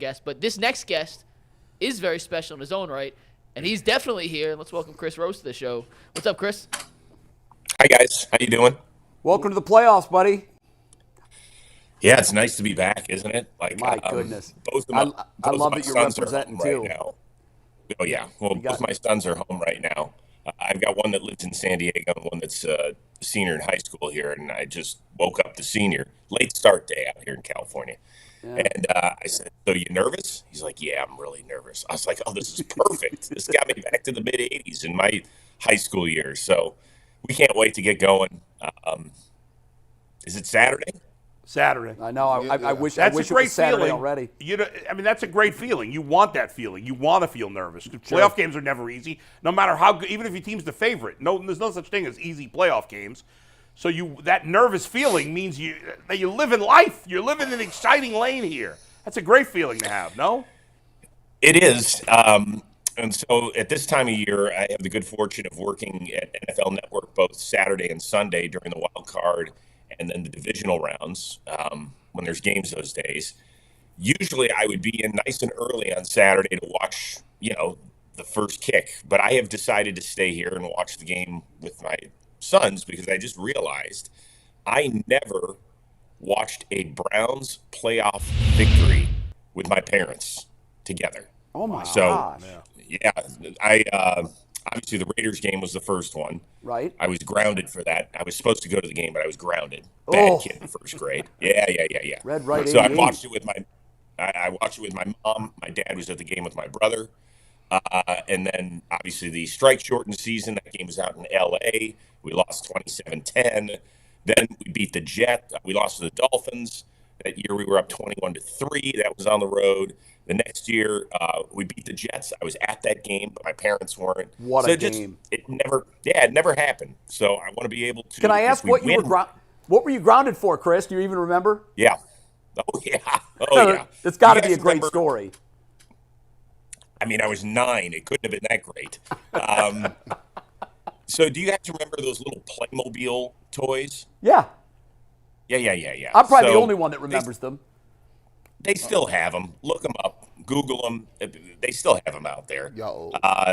guest, but this next guest is very special in his own right, and he's definitely here. Let's welcome Chris Rose to the show. What's up, Chris? Hi, guys. How you doing? Welcome to the playoffs, buddy. Yeah, it's nice to be back, isn't it? Like, my goodness. Both of my, I love that you're sons representing are home too. right now. Oh yeah, well, both my sons are home right now. I've got one that lives in San Diego and one that's a senior in high school here, and I just woke up the senior. Late start day out here in California. Yeah. And I said, so you nervous? He's like, yeah, I'm really nervous. I was like, oh, this is perfect. This got me back to the mid-'80s in my high school years. So we can't wait to get going. Is it Saturday? Saturday. I know. I wish that's I wish a great it was Saturday feeling already. You know, I mean, that's a great feeling. You want that feeling. You want to feel nervous. Playoff games are never easy, no matter how good. Even if your team's the favorite, there's no such thing as easy playoff games. So that nervous feeling means that you live in life. You're living in an exciting lane here. That's a great feeling to have. No, it is. And so at this time of year, I have the good fortune of working at NFL Network both Saturday and Sunday during the wild card and then the divisional rounds. When there's games those days, usually I would be in nice and early on Saturday to watch, the first kick. But I have decided to stay here and watch the game with my sons because I just realized I never watched a Browns playoff victory with my parents together. Oh my gosh! Yeah, I obviously the Raiders game was the first one. Right. I was grounded for that. I was supposed to go to the game, but I was grounded. Bad kid in first grade. Yeah. Red, right. So I watched it with my mom. My dad was at the game with my brother. And then obviously the strike shortened season. That game was out in L.A. We lost 27-10. Then we beat the Jets. We lost to the Dolphins. That year we were up 21-3. That was on the road. The next year we beat the Jets. I was at that game, but my parents weren't. What a game! It never happened. So I want to be able to. Can I ask what were you grounded for, Chris? Do you even remember? Yeah. Oh yeah. It's got to be a great story. I mean, I was 9. It couldn't have been that great. So do you guys remember those little Playmobil toys? Yeah. Yeah. I'm probably the only one that remembers them. They still have them. Look them up. Google them. They still have them out there. Yo.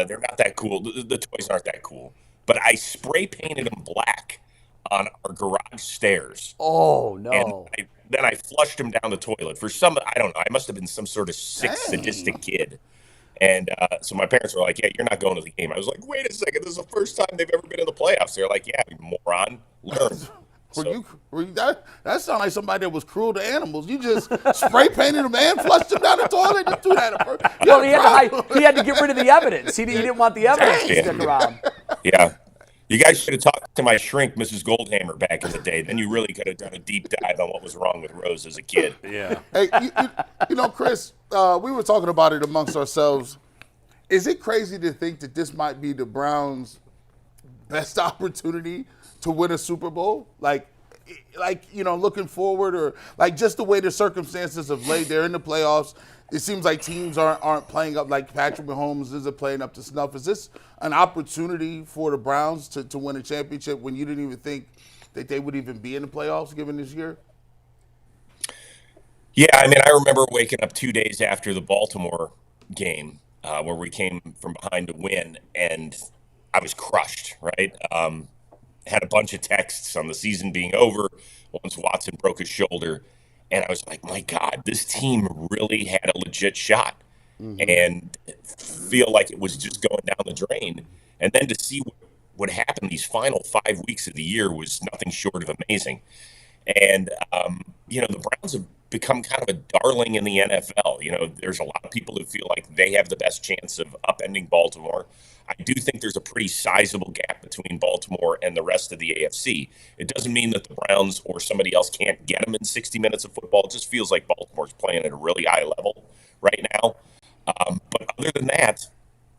They're not that cool. The toys aren't that cool. But I spray painted them black on our garage stairs. Oh, no. And then I flushed them down the toilet. For I don't know. I must have been some sort of sick, sadistic kid. And so my parents were like, yeah, you're not going to the game. I was like, wait a second. This is the first time they've ever been in the playoffs. They're like, yeah, you moron. Learn. That sounds like somebody that was cruel to animals. You just spray painted a man, flushed him down the toilet, just do that. Well, he had to get rid of the evidence. He didn't want the evidence to stick around. Yeah. You guys should have talked to my shrink, Mrs. Goldhammer, back in the day. Then you really could have done a deep dive on what was wrong with Rose as a kid. Yeah. Hey, Chris, we were talking about it amongst ourselves. Is it crazy to think that this might be the Browns' best opportunity to win a Super Bowl? Like looking forward, or like just the way the circumstances have laid, they're in the playoffs. It seems like teams aren't playing up, like Patrick Mahomes isn't playing up to snuff. Is this an opportunity for the Browns to win a championship when you didn't even think that they would even be in the playoffs given this year? Yeah, I mean, I remember waking up 2 days after the Baltimore game where we came from behind to win, and I was crushed, right? Had a bunch of texts on the season being over once Watson broke his shoulder. And I was like, my God, this team really had a legit shot and feel like it was just going down the drain. And then to see what happened these final 5 weeks of the year was nothing short of amazing. And, the Browns have become kind of a darling in the NFL. There's a lot of people who feel like they have the best chance of upending Baltimore. I do think there's a pretty sizable gap between Baltimore and the rest of the AFC. It doesn't mean that the Browns or somebody else can't get them in 60 minutes of football. It just feels like Baltimore's playing at a really high level right now. But other than that,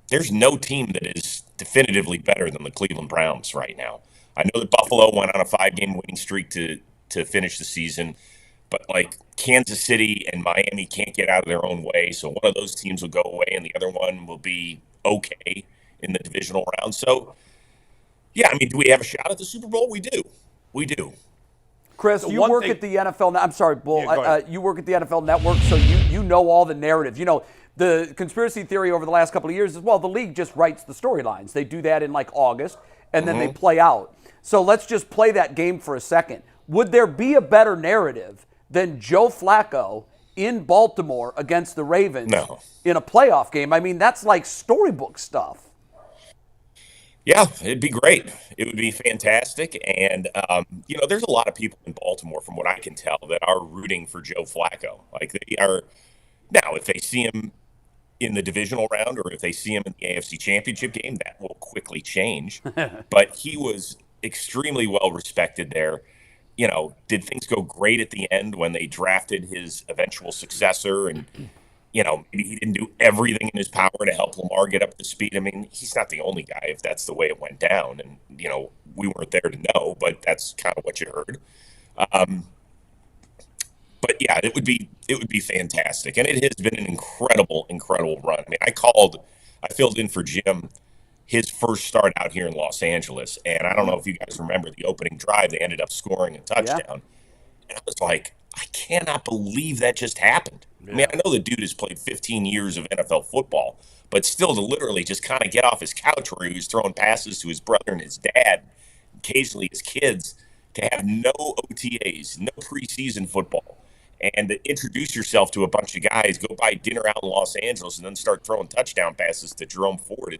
there's no team that is definitively better than the Cleveland Browns right now. I know that Buffalo went on a 5-game winning streak to finish the season, but like Kansas City and Miami can't get out of their own way. So one of those teams will go away and the other one will be okay in the divisional round. So, yeah, I mean, do we have a shot at the Super Bowl? We do. Chris, The you one work thing- at the NFL. I'm sorry, Bull. Yeah, go ahead. You work at the NFL Network, so you know all the narratives. You know, the conspiracy theory over the last couple of years is, well, the league just writes the storylines. They do that in like August, and then they play out. So let's just play that game for a second. Would there be a better narrative than Joe Flacco in Baltimore against the Ravens in a playoff game? I mean, that's like storybook stuff. Yeah, it'd be great. It would be fantastic. And, there's a lot of people in Baltimore, from what I can tell, that are rooting for Joe Flacco. Like, they are. Now, if they see him in the divisional round or if they see him in the AFC Championship game, that will quickly change. But he was extremely well respected there. Did things go great at the end when they drafted his eventual successor? And, maybe he didn't do everything in his power to help Lamar get up to speed. I mean, he's not the only guy if that's the way it went down. And, we weren't there to know, but that's kind of what you heard. But yeah, it would be fantastic. And it has been an incredible run. I mean, I filled in for Jim his first start out here in Los Angeles. And I don't know if you guys remember the opening drive, they ended up scoring a touchdown. Yeah. And I was like, I cannot believe that just happened. Yeah. I mean, I know the dude has played 15 years of NFL football, but still to literally just kind of get off his couch where he was throwing passes to his brother and his dad, occasionally his kids, to have no OTAs, no preseason football, and to introduce yourself to a bunch of guys, go buy dinner out in Los Angeles, and then start throwing touchdown passes to Jerome Ford.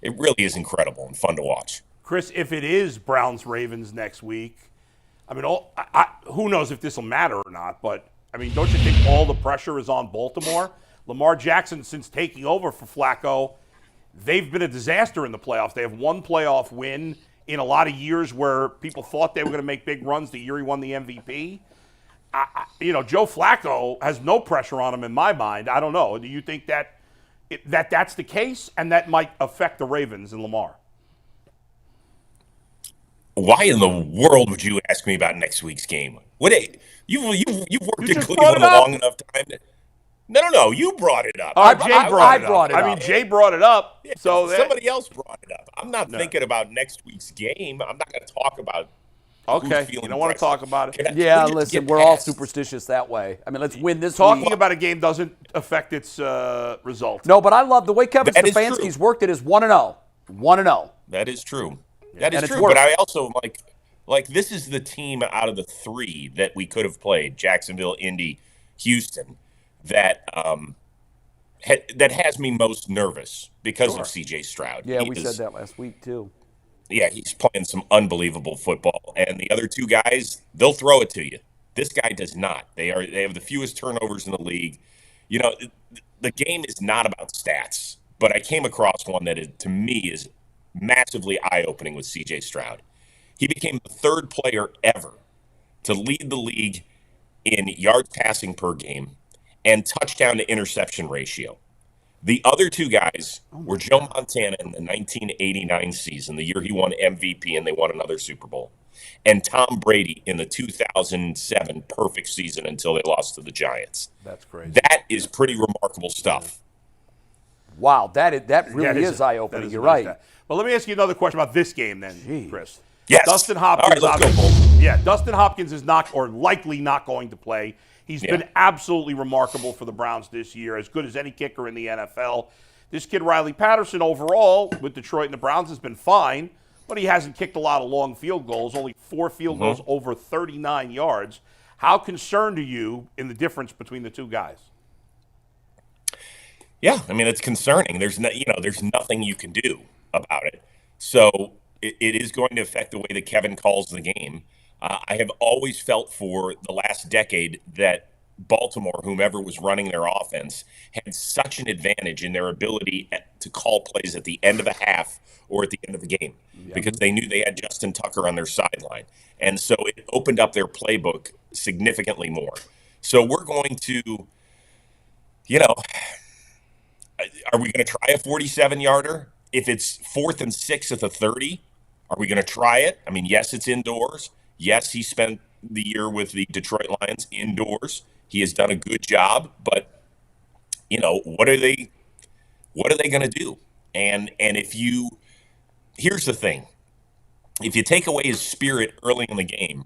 It really is incredible and fun to watch. Chris, if it is Browns-Ravens next week, I mean, who knows if this will matter or not, but, I mean, don't you think all the pressure is on Baltimore? Lamar Jackson, since taking over for Flacco, they've been a disaster in the playoffs. They have one playoff win in a lot of years where people thought they were going to make big runs the year he won the MVP. Joe Flacco has no pressure on him in my mind. I don't know. Do you think that's the case, and that might affect the Ravens and Lamar? Why in the world would you ask me about next week's game? You've worked in Cleveland a long enough time. No. You brought it up. Jay brought it up. I mean, Jay brought it up. Yeah, so somebody else brought it up. I'm not thinking about next week's game. I'm not going to talk about. Okay, you don't want to talk about it. Yeah, listen, we're all superstitious that way. I mean, let's win this Talking week. about a game doesn't affect its result. No, but I love the way Kevin Stefanski's worked it is 1-0. 1-0. That is true. That is And true. But I also like this is the team out of the three that we could have played, Jacksonville, Indy, Houston, that has me most nervous because of C.J. Stroud. Yeah, we said that last week too. Yeah, he's playing some unbelievable football. And the other two guys, they'll throw it to you. This guy does not. They have the fewest turnovers in the league. The game is not about stats, but I came across one that to me is massively eye-opening with C.J. Stroud. He became the third player ever to lead the league in yards passing per game and touchdown to interception ratio. The other two guys were Joe Montana in the 1989 season, the year he won MVP and they won another Super Bowl, and Tom Brady in the 2007 perfect season until they lost to the Giants. That's crazy. That is pretty remarkable stuff. Wow, that really is eye-opening. You're right. Well, let me ask you another question about this game then, Chris. Yes. Dustin Hopkins. All right, let's go. Yeah, Dustin Hopkins is not, or likely not, going to play. He's been absolutely remarkable for the Browns this year, as good as any kicker in the NFL. This kid, Riley Patterson, overall, with Detroit and the Browns, has been fine, but he hasn't kicked a lot of long field goals, only 4 field goals over 39 yards. How concerned are you in the difference between the two guys? Yeah, I mean, it's concerning. There's nothing you can do about it. So it is going to affect the way that Kevin calls the game. I have always felt for the last decade that Baltimore, whomever was running their offense, had such an advantage in their ability to call plays at the end of a half or at the end of the game because they knew they had Justin Tucker on their sideline. And so it opened up their playbook significantly more. So we're going to, are we going to try a 47-yarder? If it's 4th and 6 at the 30, are we going to try it? I mean, yes, it's indoors. Yes, he spent the year with the Detroit Lions indoors. He has done a good job, but what are they going to do? And here's the thing. If you take away his spirit early in the game,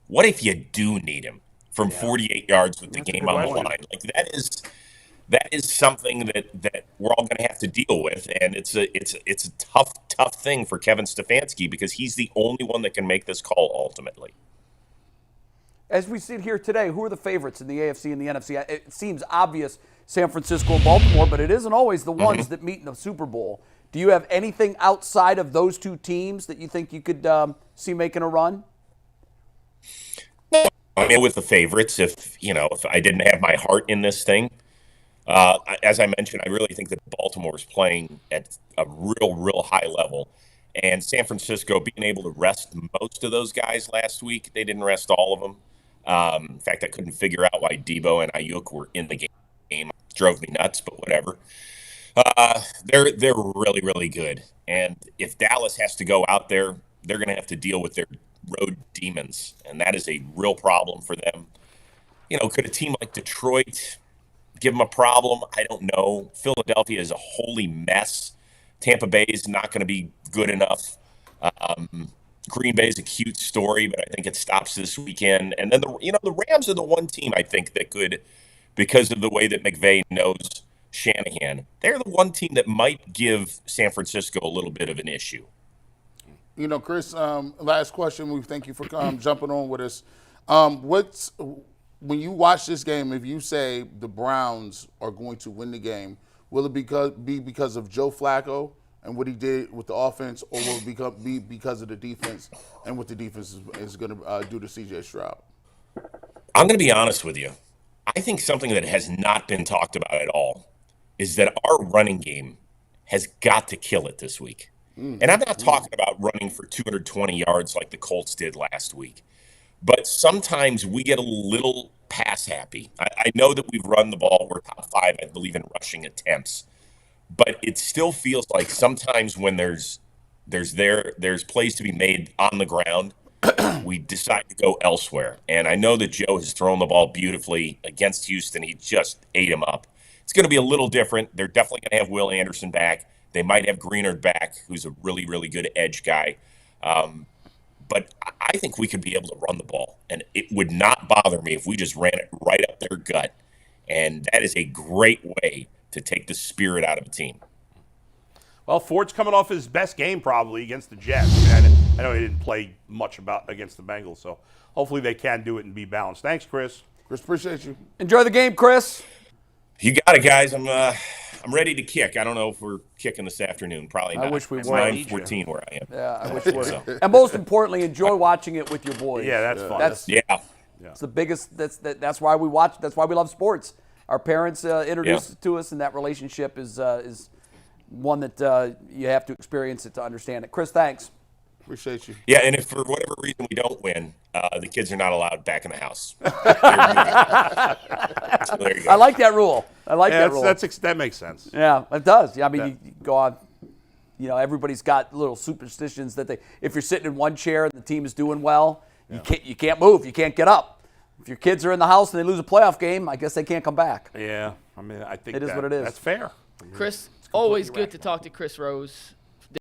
What if you do need him from 48 yards with the That's a game good on the question. line? Like that is something that we're all going to have to deal with, and it's a tough thing for Kevin Stefanski because he's the only one that can make this call ultimately. As we sit here today, who are the favorites in the AFC and the NFC? It seems obvious, San Francisco and Baltimore, but it isn't always the ones that meet in the Super Bowl. Do you have anything outside of those two teams that you think you could see making a run? I mean, with the favorites, if I didn't have my heart in this thing, as I mentioned, I really think that Baltimore is playing at a real high level. And San Francisco being able to rest most of those guys last week, they didn't rest all of them. In fact, I couldn't figure out why Debo and Ayuk were in the game. It drove me nuts, but whatever. They're really good. And if Dallas has to go out there, they're going to have to deal with their road demons, and that is a real problem for them. Could a team like Detroit give them a problem? I don't know. Philadelphia is a holy mess. Tampa Bay is not going to be good enough. Green Bay is a cute story, but I think it stops this weekend. And then the Rams are the one team I think that could, because of the way that McVay knows Shanahan, they're the one team that might give San Francisco a little bit of an issue. Chris, last question. We thank you for jumping on with us. When you watch this game, if you say the Browns are going to win the game, will it be because of Joe Flacco and what he did with the offense, or will it be because of the defense and what the defense is going to do to C.J. Stroud? I'm going to be honest with you. I think something that has not been talked about at all is that our running game has got to kill it this week. And I'm not talking about running for 220 yards like the Colts did last week. But sometimes we get a little pass happy. I know that we've run the ball. We're top 5, I believe, in rushing attempts. But it still feels like sometimes when there's plays to be made on the ground, we decide to go elsewhere. And I know that Joe has thrown the ball beautifully against Houston. He just ate him up. It's going to be a little different. They're definitely going to have Will Anderson back. They might have Greenard back, who's a really good edge guy. But I think we could be able to run the ball. And it would not bother me if we just ran it right up their gut. And that is a great way to take the spirit out of a team. Well, Ford's coming off his best game probably against the Jets. I know he didn't play much against the Bengals, so hopefully they can do it and be balanced. Thanks, Chris. Chris, appreciate you. Enjoy the game, Chris. You got it, guys. I'm ready to kick. I don't know if we're kicking this afternoon. Probably not. I wish we It's were. 9:14 where I am. Yeah, I wish we were. And most importantly, enjoy watching it with your boys. Yeah, that's fun. Yeah. It's the biggest. That's why we watch. That's why we love sports. Our parents introduced it to us, and that relationship is one that you have to experience it to understand it. Chris, thanks. Appreciate you. Yeah, and if for whatever reason we don't win, the kids are not allowed back in the house. So there you go. I like that rule. That rule. That makes sense. Yeah, it does. Yeah, I mean, you go on. Everybody's got little superstitions that if you're sitting in one chair and the team is doing well, you can't move, you can't get up. If your kids are in the house and they lose a playoff game, I guess they can't come back. Yeah, I mean, I think It is what it is. That's fair. Chris, always good to talk to Chris Rose.